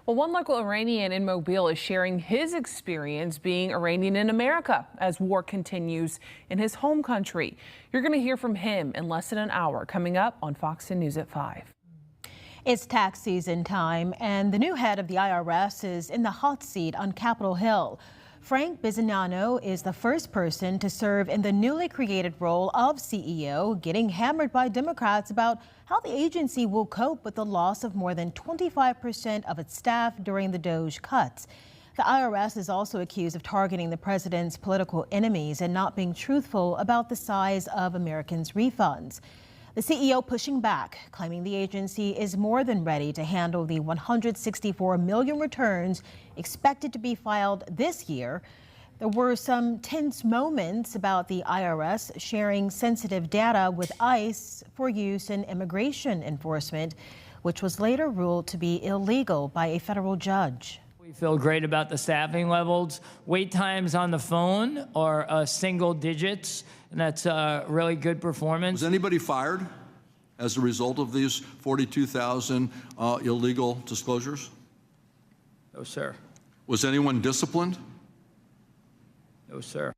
Well, one local Iranian in Mobile is sharing his experience being Iranian in America as war continues in his home country. You're going to hear from him in less than an hour, coming up on Fox 10 News at 5. It's tax season time, and the new head of the IRS is in the hot seat on Capitol Hill. Frank Bisognano is the first person to serve in the newly created role of CEO, getting hammered by Democrats about how the agency will cope with the loss of more than 25% of its staff during the DOGE cuts. The IRS is also accused of targeting the president's political enemies and not being truthful about the size of Americans' refunds. The CEO pushing back, claiming the agency is more than ready to handle the 164 million returns expected to be filed this year. There were some tense moments about the IRS sharing sensitive data with ICE for use in immigration enforcement, which was later ruled to be illegal by a federal judge. We feel great about the staffing levels. Wait times on the phone are single digits, and that's a really good performance. Was anybody fired as a result of these 42,000 illegal disclosures? No, sir. Was anyone disciplined? No, sir.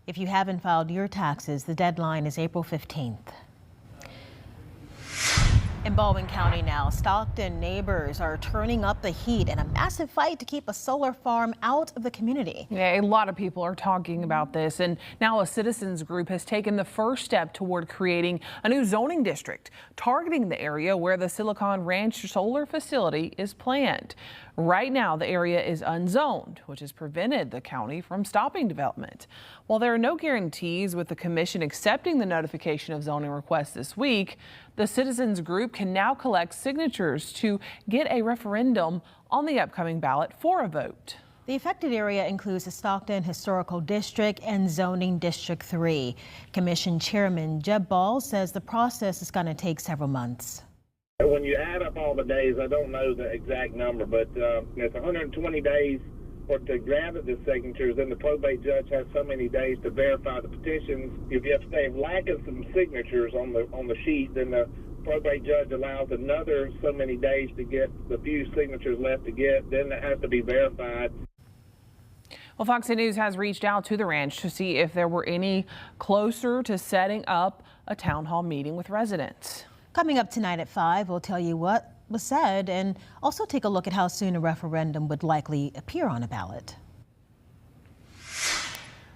If you haven't filed your taxes, the deadline is April 15th. In Baldwin County now, Stockton neighbors are turning up the heat in a massive fight to keep a solar farm out of the community. Yeah, a lot of people are talking about this, and now a citizens group has taken the first step toward creating a new zoning district targeting the area where the Silicon Ranch solar facility is planned. Right now, the area is unzoned, which has prevented the county from stopping development. While there are no guarantees with the commission accepting the notification of zoning requests this week, the citizens group can now collect signatures to get a referendum on the upcoming ballot for a vote. The affected area includes the Stockton Historical District and Zoning District 3. Commission Chairman Jeb Ball says the process is going to take several months. When you add up all the days, I don't know the exact number, but it's 120 days for to gather the signatures. Then the probate judge has so many days to verify the petitions. If you have to say lacking some signatures on the sheet, then the probate judge allows another so many days to get the few signatures left to get. Then it has to be verified. Well, Fox News has reached out to the ranch to see if there were any closer to setting up a town hall meeting with residents. Coming up tonight at 5, we'll tell you what was said and also take a look at how soon a referendum would likely appear on a ballot.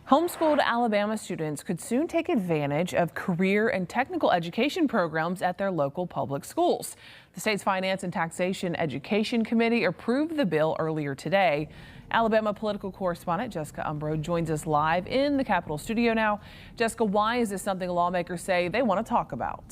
Homeschooled Alabama students could soon take advantage of career and technical education programs at their local public schools. The state's Finance and Taxation Education Committee approved the bill earlier today. Alabama political correspondent Jessica Umbro joins us live in the Capitol studio now. Jessica, why is this something lawmakers say they want to talk about?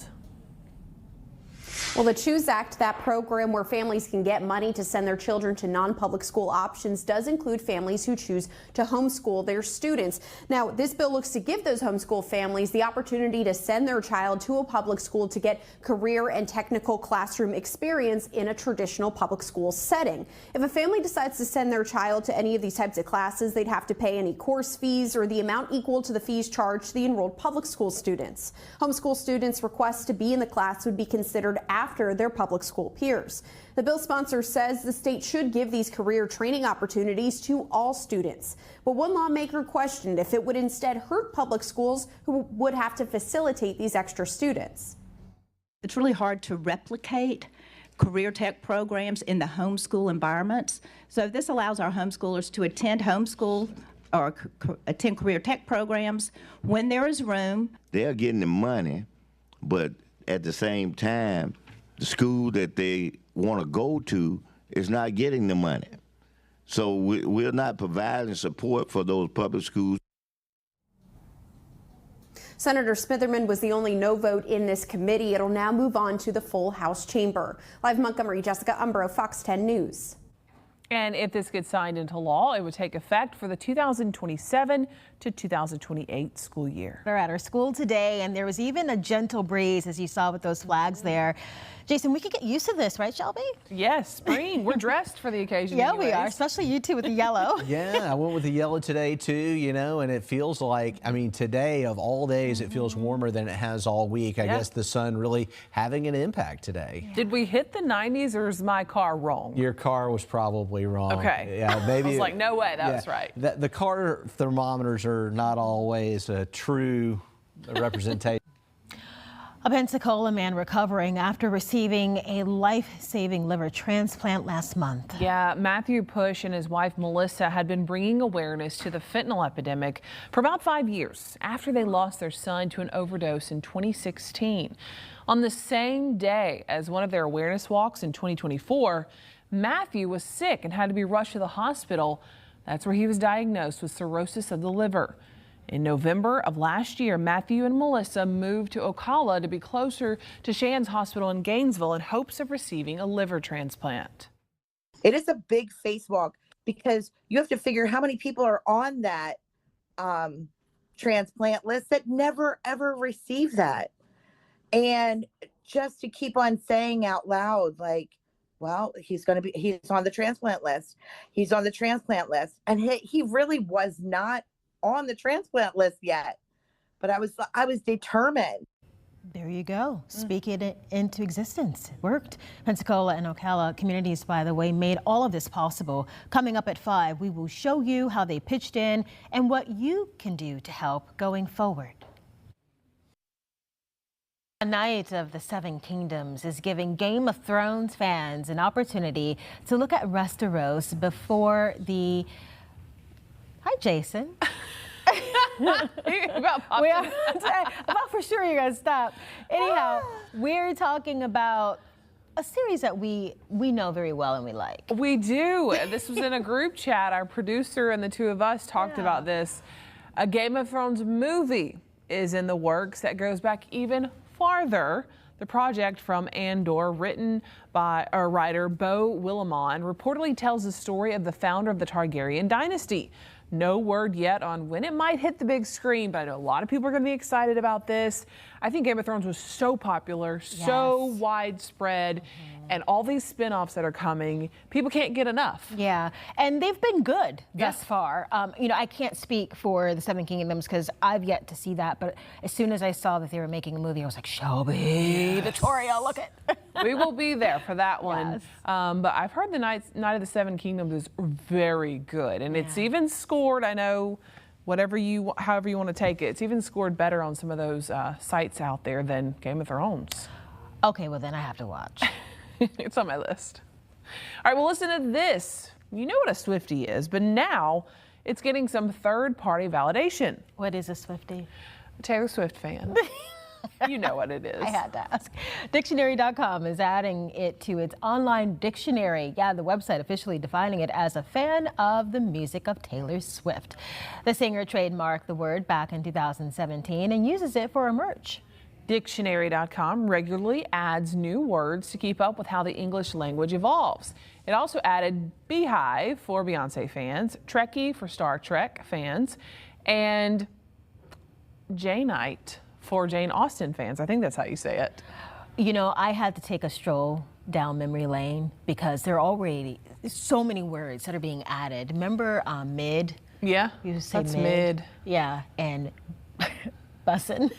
Well, the CHOOSE Act, that program where families can get money to send their children to non-public school options, does include families who choose to homeschool their students. Now, this bill looks to give those homeschool families the opportunity to send their child to a public school to get career and technical classroom experience in a traditional public school setting. If a family decides to send their child to any of these types of classes, they'd have to pay any course fees or the amount equal to the fees charged to the enrolled public school students. Homeschool students' requests to be in the class would be considered after their public school peers. The bill sponsor says the state should give these career training opportunities to all students. But one lawmaker questioned if it would instead hurt public schools who would have to facilitate these extra students. It's really hard to replicate career tech programs in the homeschool environments. So this allows our homeschoolers to attend homeschool or attend career tech programs when there is room. They're getting the money, but at the same time, the school that they want to go to is not getting the money. So we're not providing support for those public schools. Senator Smitherman was the only no vote in this committee. It'll now move on to the full House chamber. Live in Montgomery, Jessica Umbro, Fox 10 News. And if this gets signed into law, it would take effect for the 2027 to 2028 school year. They're at our school today, and there was even a gentle breeze, as you saw with those flags there. Jason, we could get used to this, right, Shelby? Yes, spring. We're dressed for the occasion. Yeah, anyways. we are, especially you two with the yellow. Yeah, I went with the yellow today too, you know, and it feels like, I mean, today of all days, it feels warmer than it has all week. I guess the sun really having an impact today. Did we hit the 90s, or is my car wrong? Your car was probably wrong. Okay. Yeah, maybe. I was like, no way, that was right. The car thermometers are not always a true representation. A Pensacola man recovering after receiving a life-saving liver transplant last month. Yeah, Matthew Push and his wife Melissa had been bringing awareness to the fentanyl epidemic for about 5 years after they lost their son to an overdose in 2016. On the same day as one of their awareness walks in 2024, Matthew was sick and had to be rushed to the hospital. That's where he was diagnosed with cirrhosis of the liver. In November of last year, Matthew and Melissa moved to Ocala to be closer to Shands Hospital in Gainesville in hopes of receiving a liver transplant. It is a big face walk because you have to figure how many people are on that transplant list that never, ever receive that. And just to keep on saying out loud, like, well, he's on the transplant list. He's on the transplant list. And he really was not on the transplant list yet, but I was determined. There you go. Speaking it into existence. It worked. Pensacola and Ocala communities, by the way, made all of this possible. Coming up at 5, we will show you how they pitched in and what you can do to help going forward. A Night of the Seven Kingdoms is giving Game of Thrones fans an opportunity to look at Westeros before the... Hi, Jason. about for sure you're gonna stop. Anyhow, we're talking about a series that we know very well and we like. We do. This was in a group chat. Our producer and the two of us talked about this. A Game of Thrones movie is in the works that goes back even farther. The project from Andor, written by writer Beau Willimon, reportedly tells the story of the founder of the Targaryen dynasty. No word yet on when it might hit the big screen, but I know a lot of people are going to be excited about this. I think Game of Thrones was so popular, so widespread, and all these spin-offs that are coming, people can't get enough. Yeah, and they've been good thus far. You know, I can't speak for the Seven Kingdoms because I've yet to see that, but as soon as I saw that they were making a movie, I was like, Shelby, Victoria, look it. We will be there for that one. But I've heard the Night of the Seven Kingdoms is very good, and it's even scored, I know, however you want to take it, it's even scored better on some of those sites out there than Game of Thrones. Okay, well then I have to watch. It's on my list. All right, well, listen to this. You know what a Swiftie is, but now it's getting some third-party validation. What is a Swiftie? A Taylor Swift fan. You know what it is. I had to ask. Dictionary.com is adding it to its online dictionary. Yeah, the website officially defining it as a fan of the music of Taylor Swift. The singer trademarked the word back in 2017 and uses it for her merch. Dictionary.com regularly adds new words to keep up with how the English language evolves. It also added Beehive for Beyonce fans, Trekkie for Star Trek fans, and Janeite for Jane Austen fans. I think that's how you say it. You know, I had to take a stroll down memory lane because there are already so many words that are being added. Remember mid? Yeah, you say that's mid. Yeah, and bussin'.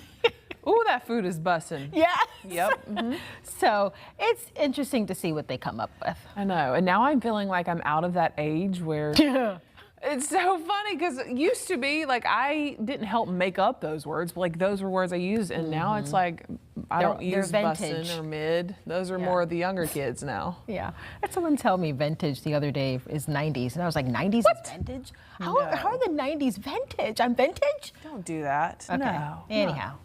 Ooh, that food is bussin'. Yeah. Yep. So it's interesting to see what they come up with. I know. And now I'm feeling like I'm out of that age where it's so funny because it used to be like I didn't help make up those words, but like those were words I used. And now it's like I don't use bussin' or mid. Those are more of the younger kids now. Yeah. I had someone tell me vintage the other day is 90s. And I was like, 90s is vintage? How are the 90s vintage? I'm vintage? Don't do that. Okay. No. Anyhow.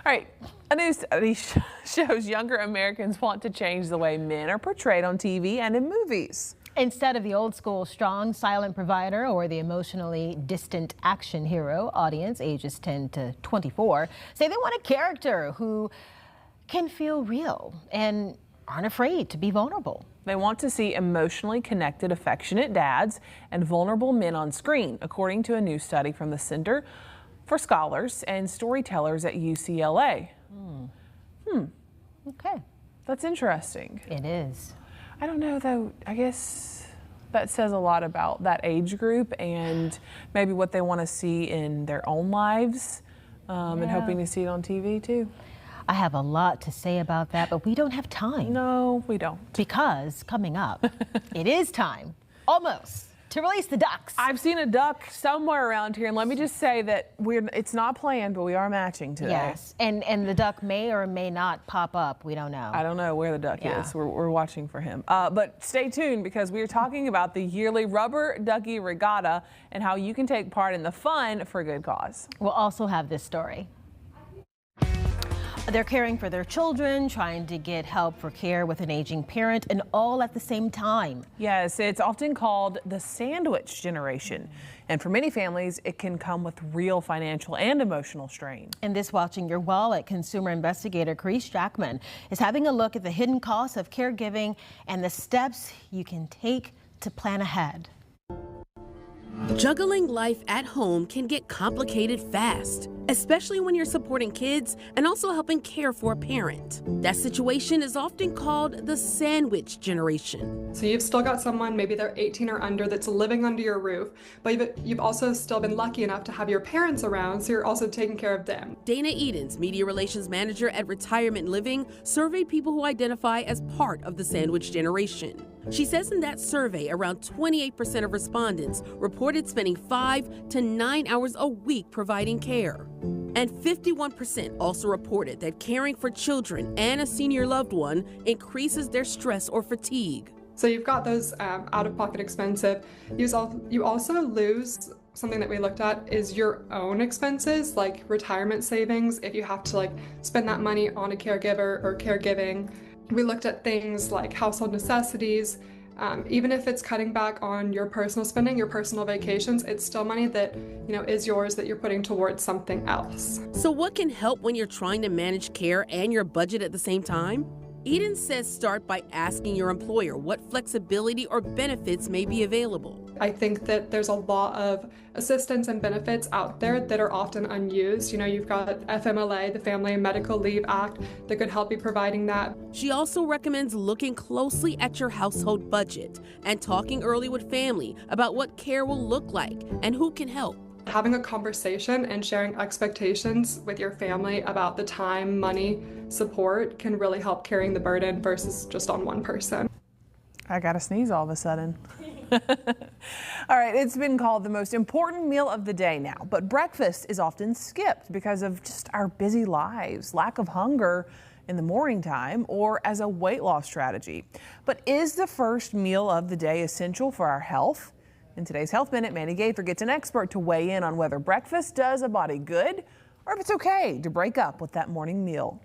All right, a new study shows younger Americans want to change the way men are portrayed on TV and in movies. Instead of the old school strong, silent provider or the emotionally distant action hero, audience ages 10 to 24 say they want a character who can feel real and aren't afraid to be vulnerable. They want to see emotionally connected, affectionate dads and vulnerable men on screen, according to a new study from the Center for Scholars and Storytellers at UCLA. Okay. That's interesting. It is. I don't know, though. I guess that says a lot about that age group and maybe what they want to see in their own lives, and hoping to see it on TV, too. I have a lot to say about that, but we don't have time. No, we don't. Because coming up, it is time, almost, to release the ducks. I've seen a duck somewhere around here, and let me just say that it's not planned, but we are matching today. Yes, and the duck may or may not pop up. We don't know. I don't know where the duck is. We're watching for him. But stay tuned, because we are talking about the yearly Rubber Ducky Regatta and how you can take part in the fun for a good cause. We'll also have this story. They're caring for their children, trying to get help for care with an aging parent, and all at the same time. Yes, it's often called the sandwich generation. And for many families, it can come with real financial and emotional strain. In this Watching Your Wallet, consumer investigator Chris Jackman is having a look at the hidden costs of caregiving and the steps you can take to plan ahead. Juggling life at home can get complicated fast, especially when you're supporting kids and also helping care for a parent. That situation is often called the sandwich generation. So you've still got someone, maybe they're 18 or under, that's living under your roof, but you've also still been lucky enough to have your parents around, so you're also taking care of them. Dana Edens, media relations manager at Retirement Living, surveyed people who identify as part of the sandwich generation. She says in that survey, around 28% of respondents reported spending 5 to 9 hours a week providing care. And 51% also reported that caring for children and a senior loved one increases their stress or fatigue. So you've got those out-of-pocket expenses. You also lose something that we looked at is your own expenses, like retirement savings, if you have to spend that money on a caregiver or caregiving. We looked at things like household necessities. Even if it's cutting back on your personal spending, your personal vacations, it's still money that is yours that you're putting towards something else. So what can help when you're trying to manage care and your budget at the same time? Eden says start by asking your employer what flexibility or benefits may be available. I think that there's a lot of assistance and benefits out there that are often unused. You've got FMLA, the Family and Medical Leave Act, that could help you providing that. She also recommends looking closely at your household budget and talking early with family about what care will look like and who can help. Having a conversation and sharing expectations with your family about the time, money, support can really help carrying the burden versus just on one person. I gotta sneeze all of a sudden. All right, it's been called the most important meal of the day now, but breakfast is often skipped because of just our busy lives, lack of hunger in the morning time, or as a weight loss strategy. But is the first meal of the day essential for our health? In today's Health Minute, Manny Gaither gets an expert to weigh in on whether breakfast does a body good or if it's okay to break up with that morning meal.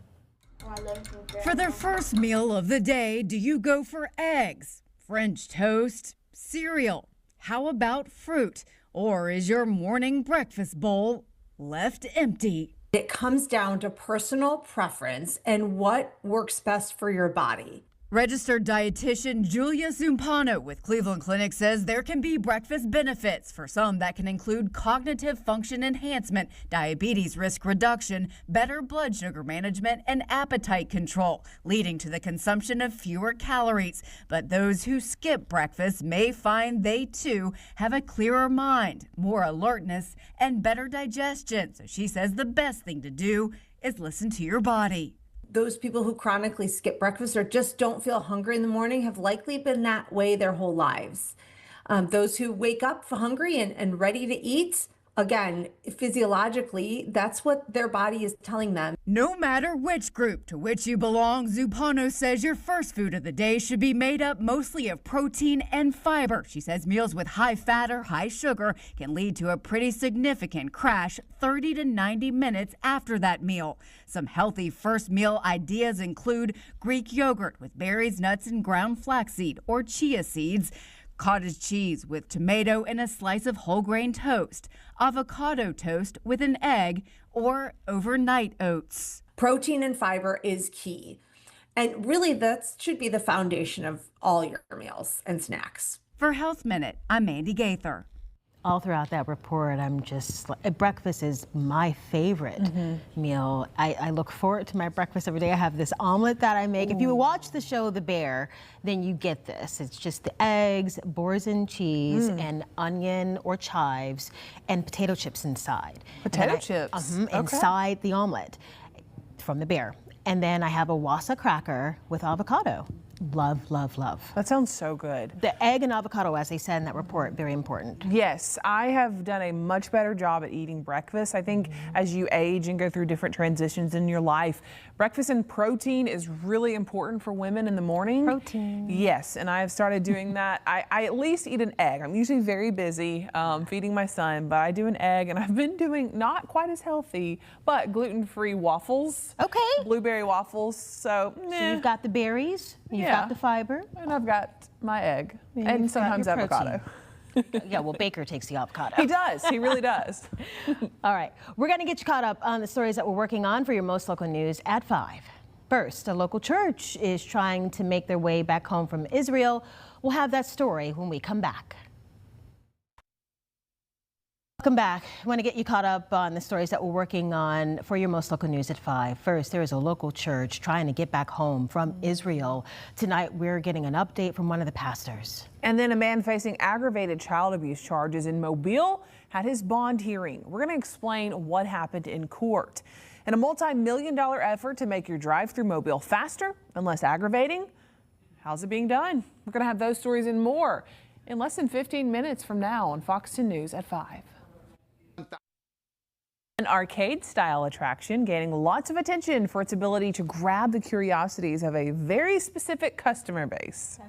For their first meal of the day, do you go for eggs, French toast, cereal? How about fruit? Or is your morning breakfast bowl left empty? It comes down to personal preference and what works best for your body. Registered dietitian Julia Zumpano with Cleveland Clinic says there can be breakfast benefits. For some, that can include cognitive function enhancement, diabetes risk reduction, better blood sugar management, and appetite control, leading to the consumption of fewer calories. But those who skip breakfast may find they, too, have a clearer mind, more alertness, and better digestion. So she says the best thing to do is listen to your body. Those people who chronically skip breakfast or just don't feel hungry in the morning have likely been that way their whole lives. Those who wake up hungry and ready to eat, again, physiologically, that's what their body is telling them. No matter which group to which you belong, Zumpano says your first food of the day should be made up mostly of protein and fiber. She says meals with high fat or high sugar can lead to a pretty significant crash 30 to 90 minutes after that meal. Some healthy first meal ideas include Greek yogurt with berries, nuts, and ground flaxseed, or chia seeds, cottage cheese with tomato and a slice of whole grain toast, avocado toast with an egg, or overnight oats. Protein and fiber is key. And really, that should be the foundation of all your meals and snacks. For Health Minute, I'm Mandy Gaither. All throughout that report, I'm just, breakfast is my favorite meal. I look forward to my breakfast every day. I have this omelet that I make. If you watch the show The Bear, then you get this. It's just the eggs, boursin cheese, and onion or chives, and potato chips inside. Potato chips? Inside the omelet from The Bear. And then I have a wasa cracker with avocado. Love, love, love. That sounds so good. The egg and avocado, as they said in that report, very important. Yes, I have done a much better job at eating breakfast. I think as you age and go through different transitions in your life, breakfast and protein is really important for women in the morning. Protein. Yes, and I have started doing that. I at least eat an egg. I'm usually very busy feeding my son, but I do an egg, and I've been doing not quite as healthy, but gluten-free waffles. Okay. Blueberry waffles. So you've got the berries. You've got the fiber. And I've got my egg. And sometimes avocado. Yeah, well, Baker takes the avocado. He does. He really does. All right. We're going to get you caught up on the stories that we're working on for your most local news at 5. First, a local church is trying to make their way back home from Israel. We'll have that story when we come back. Welcome back. I want to get you caught up on the stories that we're working on for your most local news at 5. First, there is a local church trying to get back home from Israel. Tonight, we're getting an update from one of the pastors. And then a man facing aggravated child abuse charges in Mobile had his bond hearing. We're going to explain what happened in court. And a multi-million-dollar effort to make your drive through Mobile faster and less aggravating. How's it being done? We're going to have those stories and more in less than 15 minutes from now on Fox 10 News at 5. An arcade-style attraction gaining lots of attention for its ability to grab the curiosities of a very specific customer base.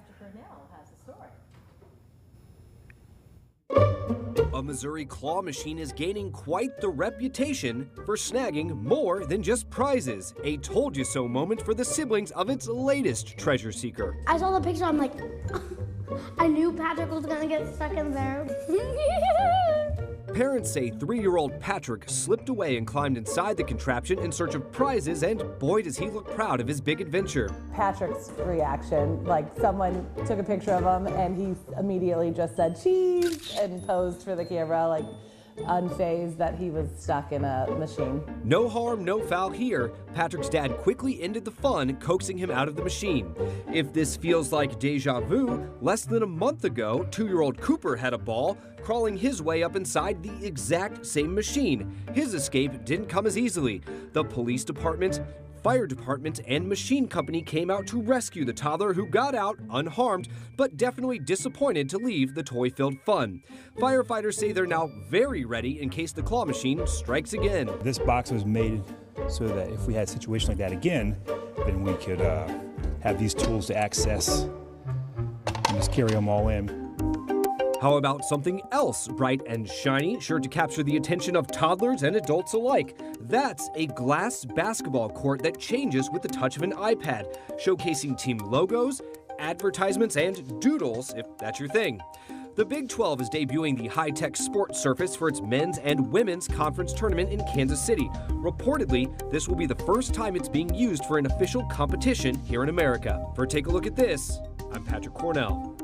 A Missouri claw machine is gaining quite the reputation for snagging more than just prizes. A told-you-so moment for the siblings of its latest treasure seeker. I saw the picture, I'm like, I knew Patrick was gonna get stuck in there. Parents say 3-year-old Patrick slipped away and climbed inside the contraption in search of prizes, and boy does he look proud of his big adventure. Patrick's reaction, like someone took a picture of him and he immediately just said cheese and posed for the camera, like unfazed that he was stuck in a machine. No harm, no foul here. Patrick's dad quickly ended the fun, coaxing him out of the machine. If this feels like deja vu, less than a month ago, 2-year-old Cooper had a ball, crawling his way up inside the exact same machine. His escape didn't come as easily. The police department, fire department, and machine company came out to rescue the toddler, who got out unharmed, but definitely disappointed to leave the toy-filled fun. Firefighters say they're now very ready in case the claw machine strikes again. This box was made so that if we had a situation like that again, then we could have these tools to access and just carry them all in. How about something else bright and shiny, sure to capture the attention of toddlers and adults alike? That's a glass basketball court that changes with the touch of an iPad, showcasing team logos, advertisements, and doodles, if that's your thing. The Big 12 is debuting the high-tech sports surface for its men's and women's conference tournament in Kansas City. Reportedly, this will be the first time it's being used for an official competition here in America. For a take a look at this, I'm Patrick Cornell.